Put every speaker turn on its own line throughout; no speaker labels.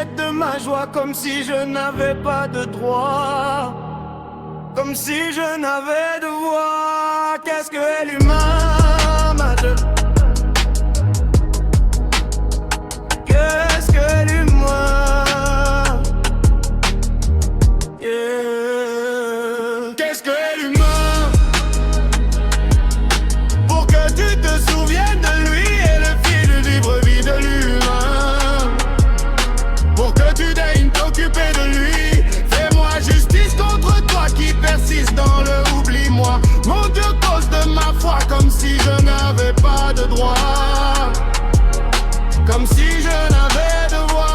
jette de ma joie comme si je n'avais pas de droit. Comme si je n'avais de voix. Qu'est-ce que est l'humain, ma Dieu? Qu'est-ce que l'humain? Yeah. Qu'est-ce que est l'humain? Pour que tu te souviennes de lui et le fil de libre vie de l'humain. Pour que tu daignes t'occuper de lui. Fais-moi justice contre toi qui persiste dans le oublie-moi. Mon Dieu, cause de ma foi, comme si je n'avais pas de droit. Comme si je n'avais de voix.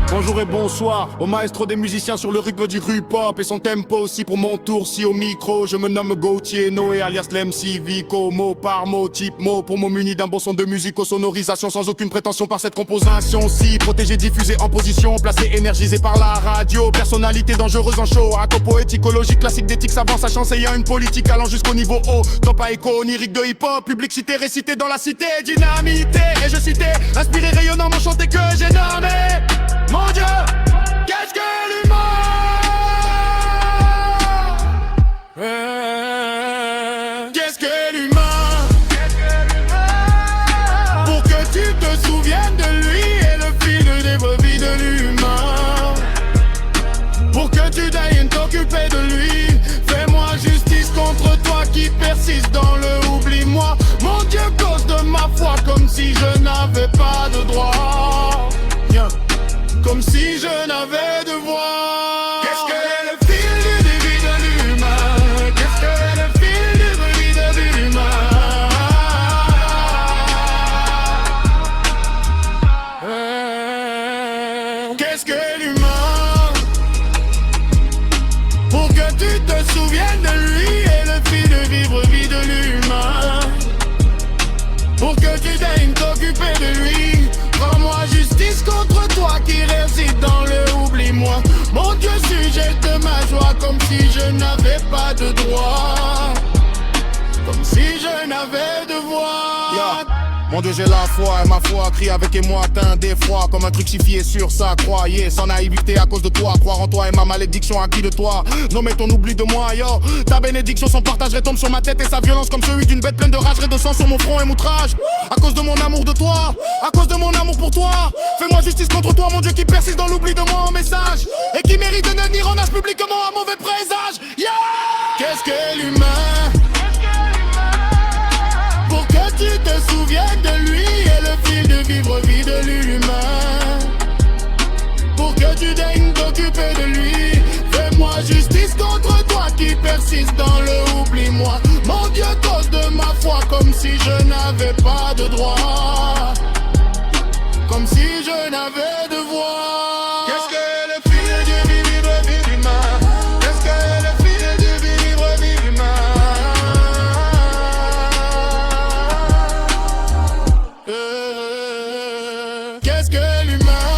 Bonjour et bonsoir au maestro des musiciens sur le rythme du hip-hop et son tempo aussi pour mon tour si au micro. Je me nomme Gauthier Noé alias l'MC Vico. Mot par mot, type mot pour mot muni d'un bon son de musique aux sonorisations sans aucune prétention par cette composition. Si protégé, diffusé en position, placé, énergisé par la radio. Personnalité dangereuse en show, acco poéticologique, classique d'éthique, savant, sachant, ayant une politique allant jusqu'au niveau haut. Non pas écho onirique de hip-hop, public cité, récité dans la cité, dynamité. Et je citais, inspiré, rayonnant, mon chanté que j'ai nommé. Mon Dieu, qu'est-ce que l'humain? Qu'est-ce que l'humain? Pour que tu te souviennes de lui et le fil des brebis de l'humain. Pour que tu daignes t'occuper de lui. Fais-moi justice contre toi qui persiste dans le oublie-moi. Mon Dieu, cause de ma foi, comme si je n'avais pas de droit. Comme si je n'avais de voix. Qu'est-ce que est le fil du vie de l'humain? Qu'est-ce que est le fil du vie de l'humain? Qu'est-ce que l'humain? Pour que tu te souviennes de lui et le fil de vivre vie de l'humain. Pour que tu daignes t'occuper de lui. Rends-moi justice contre toi qui réside dans le oublie-moi. Mon Dieu, sujet de ma joie, comme si je n'avais pas de droit. Comme si je n'avais de voix. Yeah. Mon Dieu, j'ai la foi et ma foi crie avec émoi atteint d'effroi. Comme un crucifié sur sa croix, yeah. Sans naïveté à cause de toi, croire en toi et ma malédiction acquis de toi. Non mais ton oubli de moi, yo. Ta bénédiction son partage retombe sur ma tête et sa violence comme celui d'une bête pleine de rage de sang sur mon front et moutrage. À cause de mon amour de toi, à cause de mon amour pour toi. Fais-moi justice contre toi, mon Dieu qui persiste dans l'oubli de moi en message. Et qui mérite de devenir en âge publiquement un mauvais présage, yeah. Qu'est-ce que l'humain? Pour que tu te souviennes de lui et le fil de vivre vie de l'humain. Pour que tu daignes t'occuper de lui. Fais-moi justice contre toi qui persiste dans le oublie-moi. Mon Dieu, cause de ma foi, comme si je n'avais pas de droit. Comme si je n'avais de voix. Qu'est-ce que le fil du vivre vie l'humain? Qu'est-ce que le fil du vivre vie l'humain? Qu'est-ce que l'humain?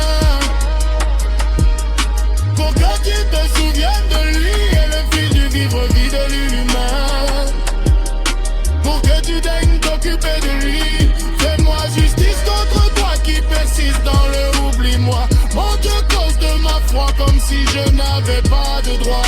Pour que tu te souviennes de lui et le fil du vivre vie de l'humain. Pour que tu daignes t'occuper de lui. Fais-moi justice contre toi qui persiste dans le oublie-moi. Mon Dieu, cause de ma foi, comme si je n'avais pas de droit.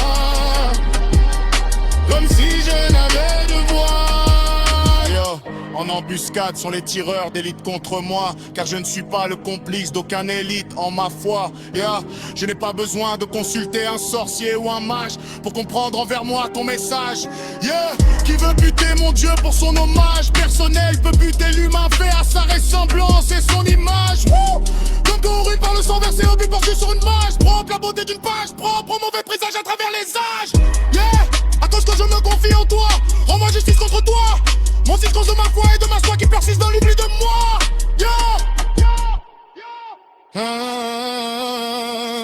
Comme si je n'avais de voix. Yo. En embuscade sont les tireurs d'élite contre moi. Car je ne suis pas le complice d'aucun élite en ma foi, yeah. Je n'ai pas besoin de consulter un sorcier ou un mage pour comprendre envers moi ton message, yeah. Qui veut buter mon Dieu pour son hommage personnel peut buter l'humain fait à sa ressemblance et son image, woo. Comme couru par le sang versé au but porté sur une mage propre, la beauté d'une page propre au mauvais présage à travers les âges, yeah. À cause que je me confie en toi, rends-moi justice contre toi. Mon silence de ma foi et de ma foi qui persiste dans l'oubli de moi, yeah.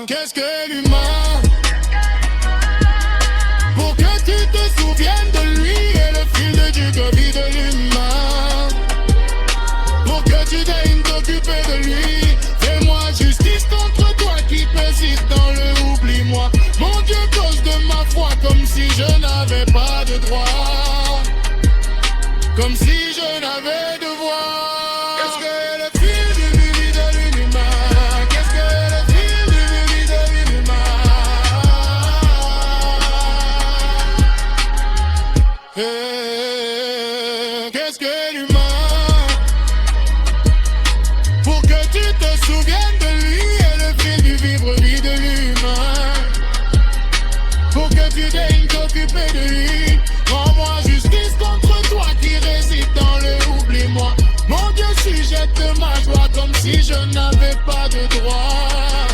Qu'est-ce que l'humain? Pour que tu te souviennes de lui et le fil de vie de l'humain. Pour que tu daignes t'occuper de lui. Fais-moi justice contre toi qui persiste dans le oublie-moi. Mon Dieu, cause de ma foi, comme si je n'avais pas de droit. Comme si je n'avais de voix. Qu'est-ce que le fil du vie de l'humain? Qu'est-ce que le tu daignes t'occuper de lui. Rends-moi justice contre toi qui réside dans le oublie-moi. Mon Dieu, sujette ma joie comme si je n'avais pas de droit,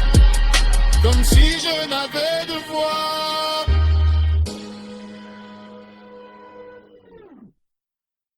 comme si je n'avais de voix.